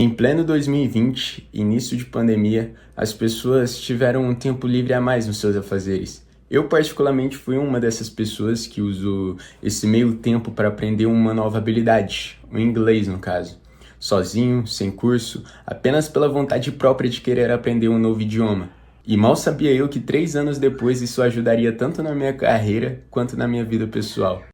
Em pleno 2020, início de pandemia, as pessoas tiveram um tempo livre a mais nos seus afazeres. Eu, particularmente, fui uma dessas pessoas que usou esse meio tempo para aprender uma nova habilidade, o inglês no caso. Sozinho, sem curso, apenas pela vontade própria de querer aprender um novo idioma. E mal sabia eu que 3 anos depois isso ajudaria tanto na minha carreira quanto na minha vida pessoal.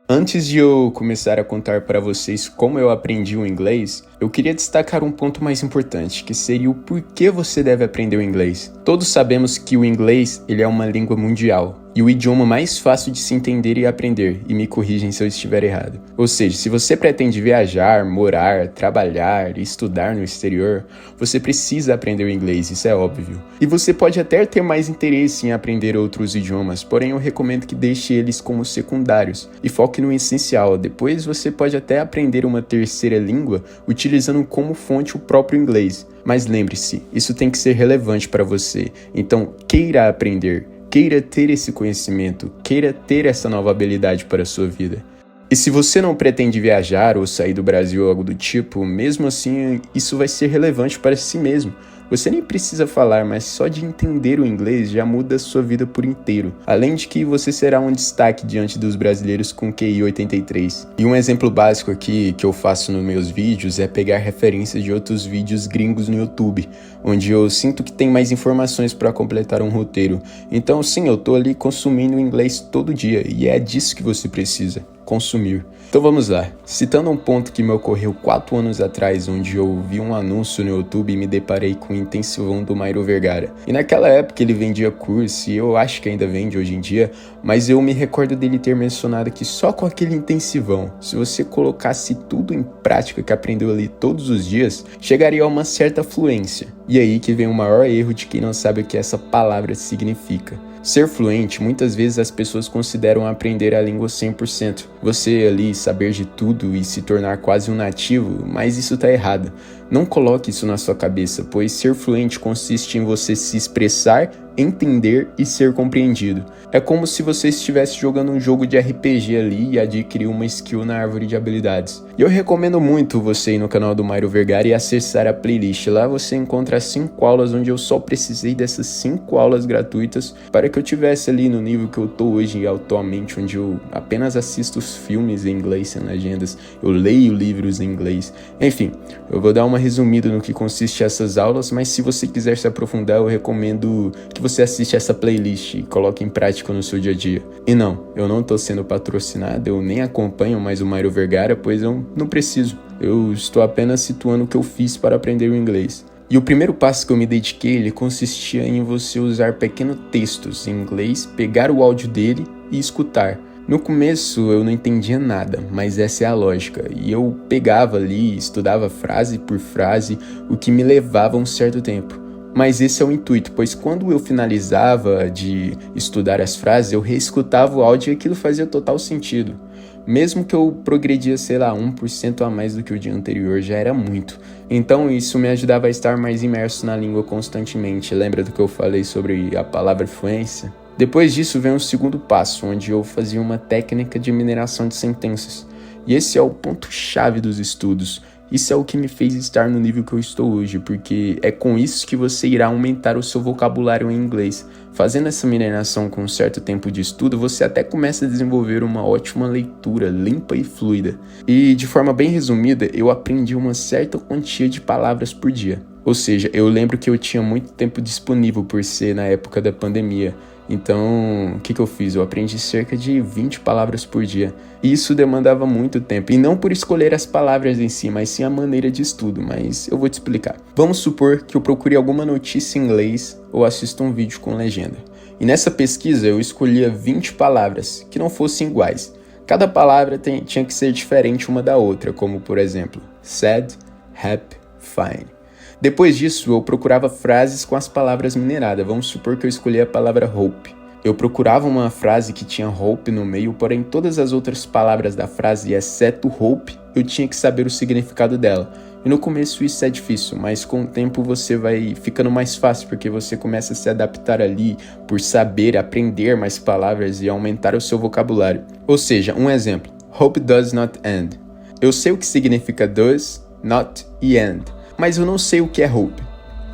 Antes de eu começar a contar para vocês como eu aprendi o inglês, eu queria destacar um ponto mais importante, que seria o porquê você deve aprender o inglês. Todos sabemos que o inglês ele é uma língua mundial e o idioma mais fácil de se entender e aprender, e me corrigem se eu estiver errado. Ou seja, se você pretende viajar, morar, trabalhar e estudar no exterior, você precisa aprender o inglês, isso é óbvio. E você pode até ter mais interesse em aprender outros idiomas, porém eu recomendo que deixe eles como secundários e foque no essencial. Depois você pode até aprender uma terceira língua utilizando como fonte o próprio inglês. Mas lembre-se, isso tem que ser relevante para você, então queira aprender. Queira ter esse conhecimento, queira ter essa nova habilidade para a sua vida. E se você não pretende viajar ou sair do Brasil ou algo do tipo, mesmo assim isso vai ser relevante para si mesmo. Você nem precisa falar, mas só de entender o inglês já muda a sua vida por inteiro. Além de que você será um destaque diante dos brasileiros com QI 83. E um exemplo básico aqui que eu faço nos meus vídeos é pegar referências de outros vídeos gringos no YouTube, onde eu sinto que tem mais informações para completar um roteiro. Então sim, eu tô ali consumindo inglês todo dia e é disso que você precisa. Consumir. Então vamos lá. Citando um ponto que me ocorreu 4 anos atrás, onde eu vi um anúncio no YouTube e me deparei com o intensivão do Mairo Vergara. E naquela época ele vendia curso, e eu acho que ainda vende hoje em dia, mas eu me recordo dele ter mencionado que só com aquele intensivão, se você colocasse tudo em prática que aprendeu ali todos os dias, chegaria a uma certa fluência. E aí que vem o maior erro de quem não sabe o que essa palavra significa. Ser fluente, muitas vezes as pessoas consideram aprender a língua 100%. Você ali saber de tudo e se tornar quase um nativo, mas isso tá errado. Não coloque isso na sua cabeça, pois ser fluente consiste em você se expressar, entender e ser compreendido. É como se você estivesse jogando um jogo de RPG ali e adquirir uma skill na árvore de habilidades. E eu recomendo muito você ir no canal do Mairo Vergara e acessar a playlist. Lá você encontra 5 aulas onde eu só precisei dessas 5 aulas gratuitas para que eu tivesse ali no nível que eu tô hoje atualmente, onde eu apenas assisto os filmes em inglês sem legendas, eu leio livros em inglês. Enfim, eu vou dar uma resumida no que consiste essas aulas, mas se você quiser se aprofundar, eu recomendo que você assista essa playlist e coloque em prática no seu dia a dia. E não, eu não tô sendo patrocinado, eu nem acompanho mais o Mairo Vergara, pois eu não preciso. Eu estou apenas situando o que eu fiz para aprender o inglês. E o primeiro passo que eu me dediquei, ele consistia em você usar pequenos textos em inglês, pegar o áudio dele e escutar. No começo eu não entendia nada, mas essa é a lógica. E eu pegava ali, estudava frase por frase, o que me levava um certo tempo. Mas esse é o intuito, pois quando eu finalizava de estudar as frases, eu reescutava o áudio e aquilo fazia total sentido. Mesmo que eu progredia, 1% a mais do que o dia anterior, já era muito. Então isso me ajudava a estar mais imerso na língua constantemente. Lembra do que eu falei sobre a palavra fluência? Depois disso vem o segundo passo, onde eu fazia uma técnica de mineração de sentenças. E esse é o ponto-chave dos estudos. Isso é o que me fez estar no nível que eu estou hoje, porque é com isso que você irá aumentar o seu vocabulário em inglês. Fazendo essa mineração com um certo tempo de estudo, você até começa a desenvolver uma ótima leitura, limpa e fluida. E de forma bem resumida, eu aprendi uma certa quantia de palavras por dia. Ou seja, eu lembro que eu tinha muito tempo disponível por ser na época da pandemia. Então, o que eu fiz? Eu aprendi cerca de 20 palavras por dia. E isso demandava muito tempo. E não por escolher as palavras em si, mas sim a maneira de estudo. Mas eu vou te explicar. Vamos supor que eu procure alguma notícia em inglês ou assista um vídeo com legenda. E nessa pesquisa eu escolhia 20 palavras que não fossem iguais. Cada palavra tinha que ser diferente uma da outra, como por exemplo, sad, happy, fine. Depois disso, eu procurava frases com as palavras mineradas. Vamos supor que eu escolhi a palavra hope. Eu procurava uma frase que tinha hope no meio, porém todas as outras palavras da frase, exceto hope, eu tinha que saber o significado dela. E no começo isso é difícil, mas com o tempo você vai ficando mais fácil, porque você começa a se adaptar ali por saber aprender mais palavras e aumentar o seu vocabulário. Ou seja, um exemplo, hope does not end. Eu sei o que significa does not e and. Mas eu não sei o que é hope.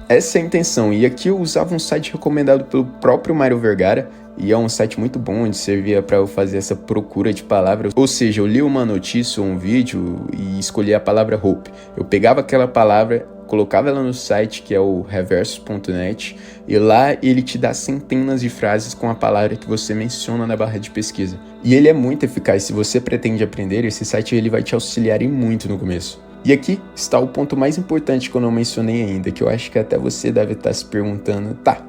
Essa é a intenção, e aqui eu usava um site recomendado pelo próprio Mário Vergara, e é um site muito bom, onde servia para eu fazer essa procura de palavras. Ou seja, eu li uma notícia ou um vídeo e escolhi a palavra hope. Eu pegava aquela palavra, colocava ela no site, que é o reverso.net, e lá ele te dá centenas de frases com a palavra que você menciona na barra de pesquisa. E ele é muito eficaz. Se você pretende aprender, esse site ele vai te auxiliar em muito no começo. E aqui está o ponto mais importante que eu não mencionei ainda, que eu acho que até você deve estar se perguntando, tá,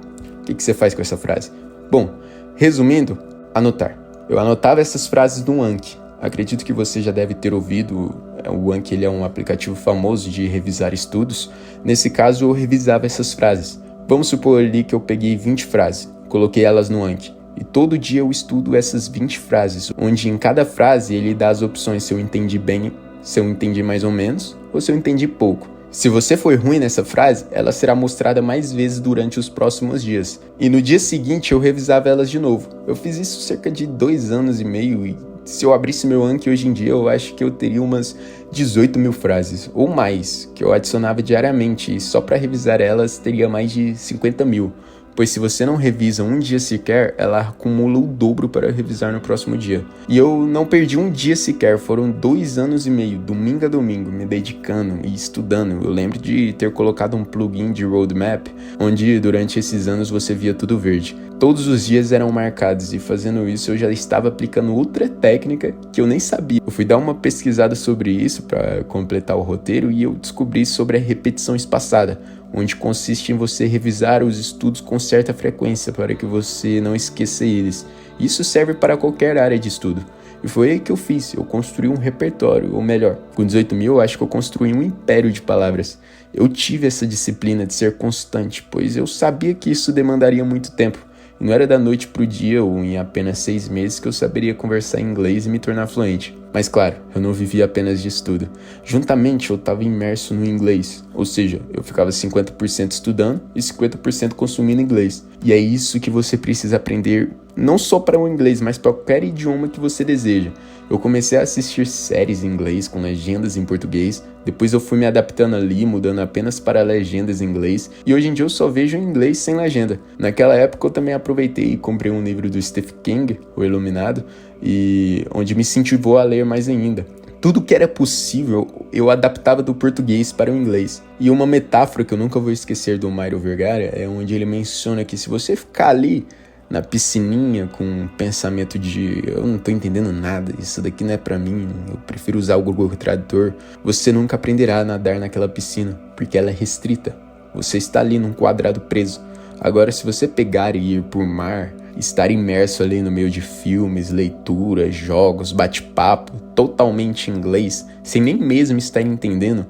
o que você faz com essa frase? Bom, resumindo, anotar. Eu anotava essas frases no Anki. Acredito que você já deve ter ouvido, o Anki ele é um aplicativo famoso de revisar estudos. Nesse caso, eu revisava essas frases. Vamos supor ali que eu peguei 20 frases, coloquei elas no Anki. E todo dia eu estudo essas 20 frases, onde em cada frase ele dá as opções se eu entendi bem, se eu entendi mais ou menos, ou se eu entendi pouco. Se você foi ruim nessa frase, ela será mostrada mais vezes durante os próximos dias. E no dia seguinte eu revisava elas de novo. Eu fiz isso cerca de 2 anos e meio e se eu abrisse meu Anki hoje em dia, eu acho que eu teria umas 18 mil frases, ou mais, que eu adicionava diariamente, e só para revisar elas teria mais de 50 mil. Pois se você não revisa um dia sequer, ela acumula o dobro para revisar no próximo dia. E eu não perdi um dia sequer, foram 2 anos e meio, domingo a domingo, me dedicando e estudando. Eu lembro de ter colocado um plugin de roadmap, onde durante esses anos você via tudo verde. Todos os dias eram marcados e fazendo isso eu já estava aplicando outra técnica que eu nem sabia. Eu fui dar uma pesquisada sobre isso para completar o roteiro e eu descobri sobre a repetição espaçada, onde consiste em você revisar os estudos com certa frequência para que você não esqueça eles. Isso serve para qualquer área de estudo. E foi aí que eu fiz, eu construí um repertório, ou melhor, com 18 mil eu acho que eu construí um império de palavras. Eu tive essa disciplina de ser constante, pois eu sabia que isso demandaria muito tempo. E não era da noite pro dia ou em apenas 6 meses que eu saberia conversar inglês e me tornar fluente. Mas claro, eu não vivia apenas de estudo. Juntamente eu estava imerso no inglês, ou seja, eu ficava 50% estudando e 50% consumindo inglês. E é isso que você precisa aprender, não só para o inglês, mas para qualquer idioma que você deseja. Eu comecei a assistir séries em inglês com legendas em português, depois eu fui me adaptando ali, mudando apenas para legendas em inglês, e hoje em dia eu só vejo em inglês sem legenda. Naquela época eu também aproveitei e comprei um livro do Stephen King, O Iluminado, e onde me incentivou a ler mais ainda. Tudo que era possível, eu adaptava do português para o inglês. E uma metáfora que eu nunca vou esquecer do Mário Vergara é onde ele menciona que se você ficar ali na piscininha com um pensamento de eu não tô entendendo nada, isso daqui não é pra mim, eu prefiro usar o Google Tradutor, você nunca aprenderá a nadar naquela piscina, porque ela é restrita. Você está ali num quadrado preso. Agora, se você pegar e ir por mar, estar imerso ali no meio de filmes, leituras, jogos, bate-papo, totalmente em inglês, sem nem mesmo estar entendendo,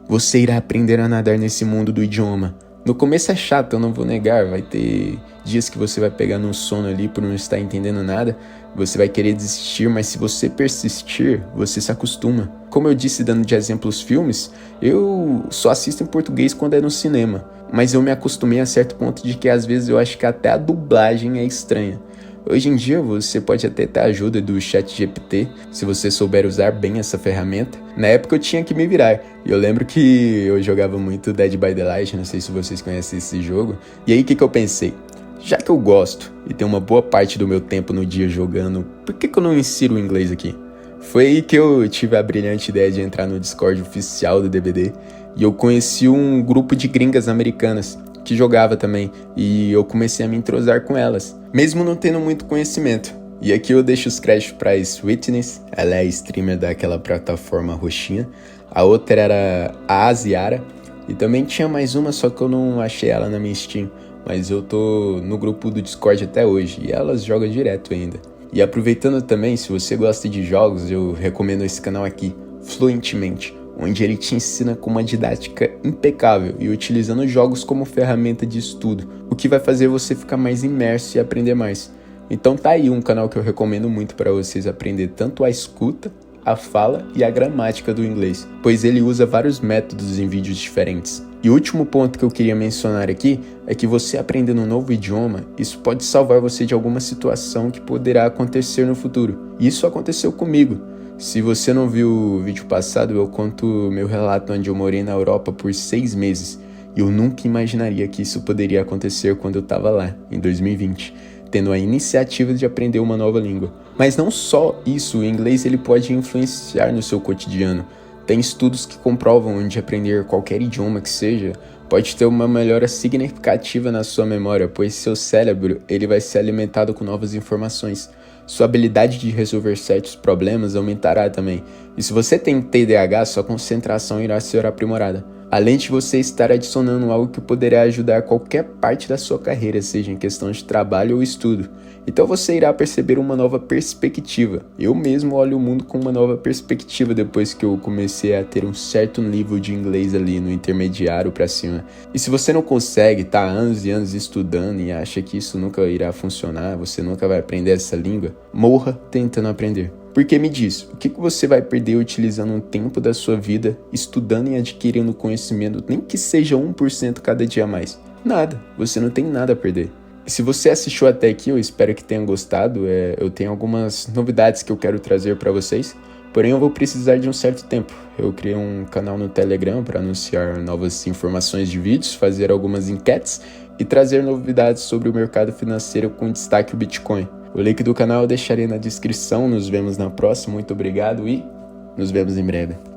você irá aprender a nadar nesse mundo do idioma. No começo é chato, eu não vou negar, vai ter dias que você vai pegar no sono ali por não estar entendendo nada, você vai querer desistir, mas se você persistir, você se acostuma. Como eu disse dando de exemplo os filmes, eu só assisto em português quando é no cinema, mas eu me acostumei a certo ponto de que às vezes eu acho que até a dublagem é estranha. Hoje em dia você pode até ter a ajuda do ChatGPT, se você souber usar bem essa ferramenta. Na época eu tinha que me virar, e eu lembro que eu jogava muito Dead by Daylight, não sei se vocês conhecem esse jogo, e aí o que eu pensei? Já que eu gosto e tenho uma boa parte do meu tempo no dia jogando, por que eu não insiro o inglês aqui? Foi aí que eu tive a brilhante ideia de entrar no Discord oficial do DBD, e eu conheci um grupo de gringas americanas que jogava também, e eu comecei a me entrosar com elas, mesmo não tendo muito conhecimento. E aqui eu deixo os créditos para a Sweetness, ela é a streamer daquela plataforma roxinha, a outra era a Asiara, e também tinha mais uma, só que eu não achei ela na minha Steam, mas eu tô no grupo do Discord até hoje, e elas jogam direto ainda. E aproveitando também, se você gosta de jogos, eu recomendo esse canal aqui, Fluentemente, onde ele te ensina com uma didática impecável e utilizando jogos como ferramenta de estudo, o que vai fazer você ficar mais imerso e aprender mais. Então tá aí um canal que eu recomendo muito para vocês aprender tanto a escuta, a fala e a gramática do inglês, pois ele usa vários métodos em vídeos diferentes. E o último ponto que eu queria mencionar aqui é que você aprendendo um novo idioma, isso pode salvar você de alguma situação que poderá acontecer no futuro. E isso aconteceu comigo. Se você não viu o vídeo passado, eu conto meu relato onde eu morei na Europa por 6 meses. E eu nunca imaginaria que isso poderia acontecer quando eu estava lá, em 2020, tendo a iniciativa de aprender uma nova língua. Mas não só isso, o inglês ele pode influenciar no seu cotidiano. Tem estudos que comprovam onde aprender qualquer idioma que seja pode ter uma melhora significativa na sua memória, pois seu cérebro ele vai ser alimentado com novas informações. Sua habilidade de resolver certos problemas aumentará também. E se você tem TDAH, sua concentração irá ser aprimorada. Além de você estar adicionando algo que poderá ajudar qualquer parte da sua carreira, seja em questão de trabalho ou estudo. Então você irá perceber uma nova perspectiva. Eu mesmo olho o mundo com uma nova perspectiva depois que eu comecei a ter um certo nível de inglês ali no intermediário para cima. E se você não consegue, tá há anos e anos estudando e acha que isso nunca irá funcionar, você nunca vai aprender essa língua, morra tentando aprender. Porque me diz, o que você vai perder utilizando um tempo da sua vida estudando e adquirindo conhecimento, nem que seja 1% cada dia a mais? Nada, você não tem nada a perder. E se você assistiu até aqui, eu espero que tenha gostado. Eu tenho algumas novidades que eu quero trazer para vocês, porém eu vou precisar de um certo tempo. Eu criei um canal no Telegram para anunciar novas informações de vídeos, fazer algumas enquetes e trazer novidades sobre o mercado financeiro com destaque o Bitcoin. O link do canal eu deixarei na descrição, nos vemos na próxima, muito obrigado e nos vemos em breve.